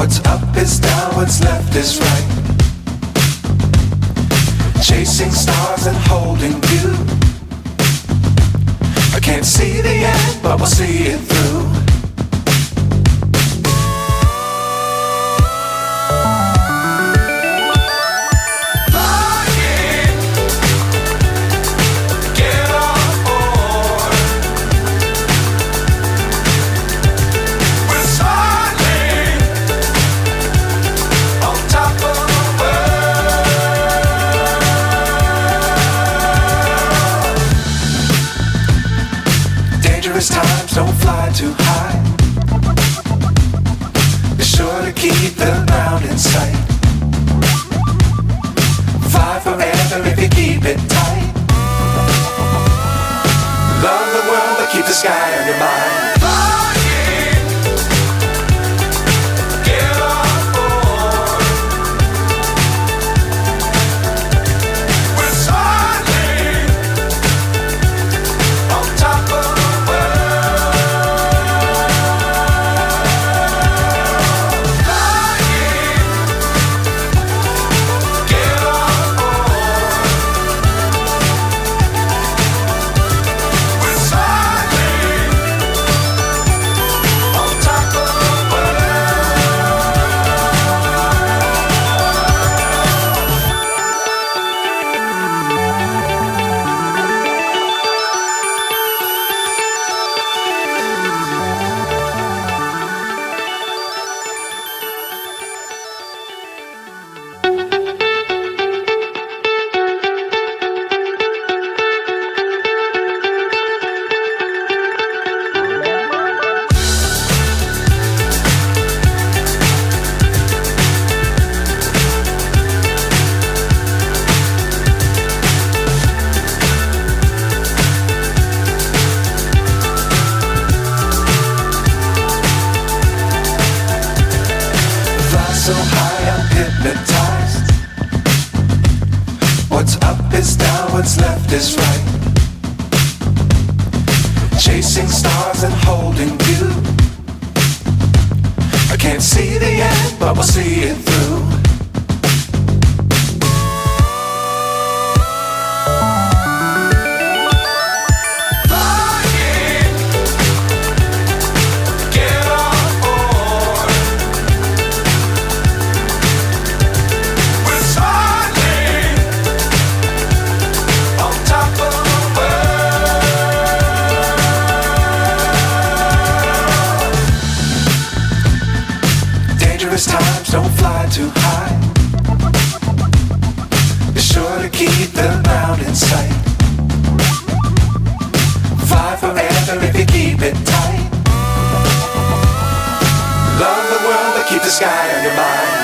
What's up is down, what's left is right. Chasing stars and holding you. I can't see the end, but we'll see it through. Times don't fly too high. Be sure to keep the ground in sight. Fly forever if you keep it tight. Love the world but keep the sky on your mind. So high I'm hypnotized. What's up is down, what's left is right. Chasing stars and holding you. I can't see the end, but we'll see it through. Times don't fly too high. Be sure to keep the ground in sight. Fly forever if you keep it tight. Love the world but keep the sky on your mind.